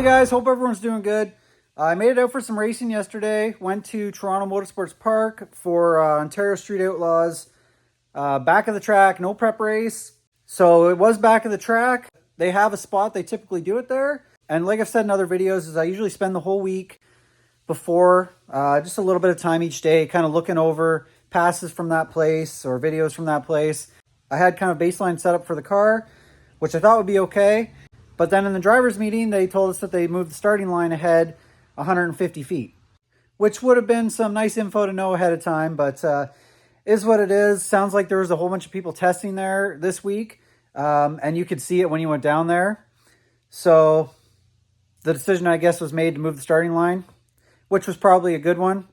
guys, hope everyone's doing good. I made it out for some racing yesterday. Went to Toronto Motorsports Park for Ontario Street Outlaws. Back of the track, no prep race. So it was back of the track. They have a spot, they typically do it there. And like I've said in other videos, is I usually spend the whole week before, just a little bit of time each day, kind of looking over passes from that place or videos from that place. I had kind of baseline set up for the car, which I thought would be okay. But then in the driver's meeting, they told us that they moved the starting line ahead 150 feet, which would have been some nice info to know ahead of time, but is what it is. Sounds like there was a whole bunch of people testing there this week, and you could see it when you went down there. So the decision, I guess, was made to move the starting line, which was probably a good one.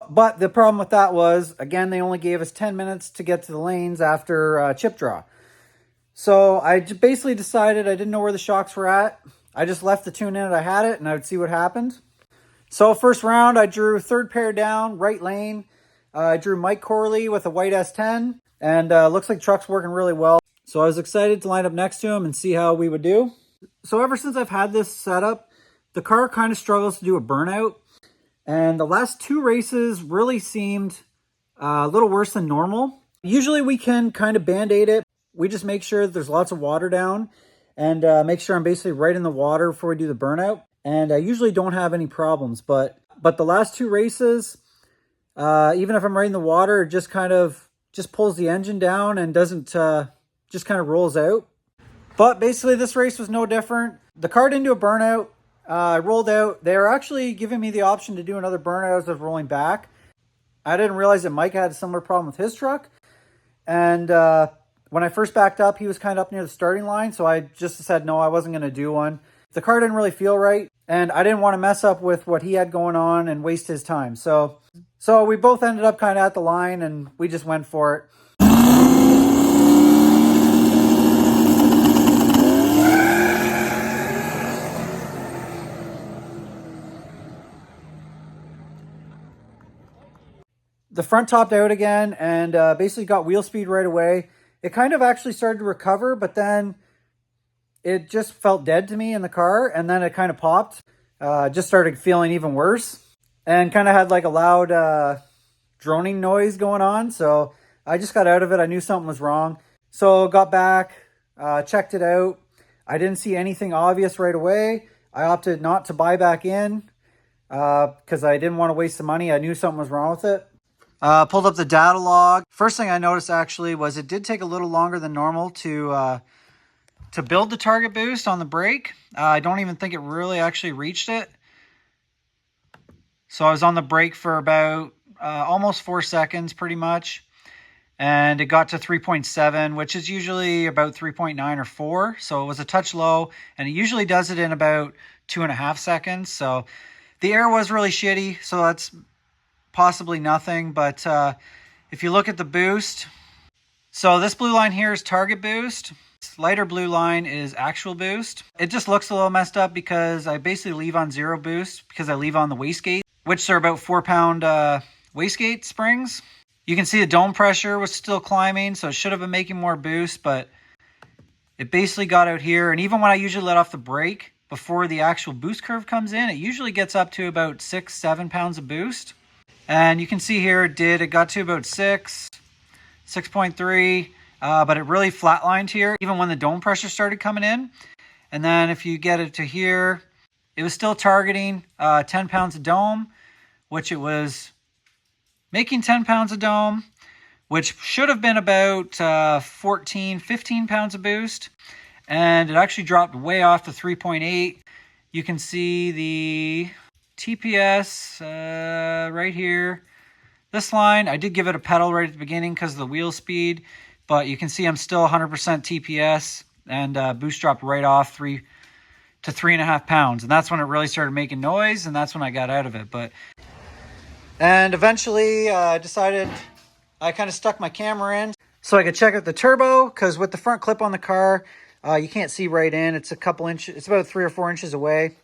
But the problem with that was, again, they only gave us 10 minutes to get to the lanes after chip draw. So I basically decided I didn't know where the shocks were at. I just left the tune in it. I had it, and I would see what happened. So first round, I drew third pair down, right lane. I drew Mike Corley with a white S10, and looks like truck's working really well. So I was excited to line up next to him and see how we would do. So ever since I've had this setup, the car kind of struggles to do a burnout. And the last two races really seemed a little worse than normal. Usually we can kind of band-aid it. We just make sure that there's lots of water down and make sure I'm basically right in the water before we do the burnout. And I usually don't have any problems, but the last two races, even if I'm right in the water, it just kind of pulls the engine down and doesn't, just kind of rolls out. But basically this race was no different. The car didn't do a burnout. I rolled out. They were actually giving me the option to do another burnout as I was rolling back. I didn't realize that Mike had a similar problem with his truck. And when I first backed up, he was kind of up near the starting line. So I just said, no, I wasn't going to do one. The car didn't really feel right. And I didn't want to mess up with what he had going on and waste his time. So we both ended up kind of at the line and we just went for it. The front topped out again and basically got wheel speed right away. It kind of actually started to recover, but then it just felt dead to me in the car. And then it kind of popped, just started feeling even worse and kind of had like a loud droning noise going on. So I just got out of it. I knew something was wrong. So got back, checked it out. I didn't see anything obvious right away. I opted not to buy back in because I didn't want to waste the money. I knew something was wrong with it. Pulled up the data log. First thing I noticed actually was it did take a little longer than normal to build the target boost on the brake. I don't even think it really actually reached it. So I was on the brake for about almost 4 seconds pretty much. And it got to 3.7, which is usually about 3.9 or 4. So it was a touch low, and it usually does it in about 2.5 seconds. So the air was really shitty, so that's possibly nothing. But if you look at the boost, so this blue line here is target boost. This lighter blue line is actual boost. It just looks a little messed up because I basically leave on 0 boost because I leave on the wastegate, which are about 4-pound wastegate springs. You can see the dome pressure was still climbing, so it should have been making more boost, but it basically got out here. And even when I usually let off the brake before the actual boost curve comes in, it usually gets up to about 6-7 pounds of boost. And you can see here it got to about 6.3, but it really flatlined here even when the dome pressure started coming in. And then if you get it to here, it was still targeting 10 pounds of dome, which it was making 10 pounds of dome, which should have been about 15 pounds of boost. And it actually dropped way off to 3.8. You can see the TPS right here. This line, I did give it a pedal right at the beginning because of the wheel speed, but you can see I'm still 100% TPS, and boost dropped right off 3 to 3.5 pounds. And that's when it really started making noise, and that's when I got out of it. And eventually I decided I kind of stuck my camera in so I could check out the turbo, because with the front clip on the car, you can't see right in. It's a couple inches, it's about 3 or 4 inches away.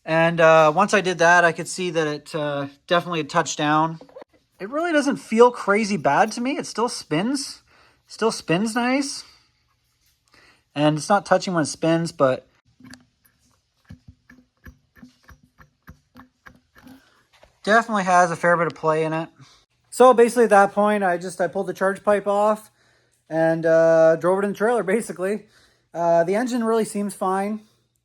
And once I did that, I could see that it definitely had touched down. It really doesn't feel crazy bad to me. It still spins. Still spins nice. And it's not touching when it spins, but definitely has a fair bit of play in it. So basically at that point, I pulled the charge pipe off and drove it in the trailer, basically. The engine really seems fine.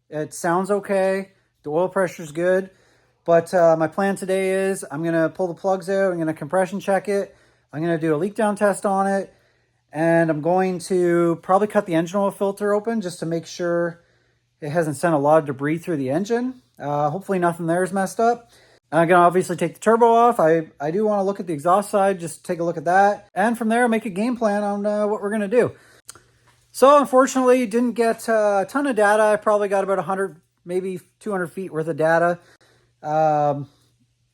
It sounds okay. The oil pressure is good. But my plan today is I'm going to pull the plugs out. I'm going to compression check it. I'm going to do a leak down test on it. And I'm going to probably cut the engine oil filter open just to make sure it hasn't sent a lot of debris through the engine. Hopefully nothing there is messed up. I'm going to obviously take the turbo off. I do want to look at the exhaust side, just take a look at that. And from there, make a game plan on what we're going to do. So unfortunately, didn't get a ton of data. I probably got about 100, maybe 200 feet worth of data.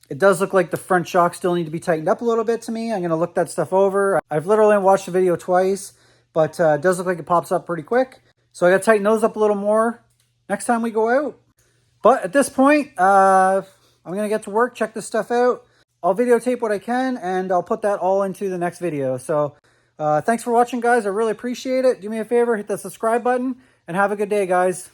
It does look like the front shocks still need to be tightened up a little bit to me. I'm going to look that stuff over. I've literally watched the video twice, but it does look like it pops up pretty quick. So I got to tighten those up a little more next time we go out. But at this point, I'm going to get to work, check this stuff out. I'll videotape what I can, and I'll put that all into the next video. So thanks for watching, guys. I really appreciate it. Do me a favor, hit the subscribe button, and have a good day, guys.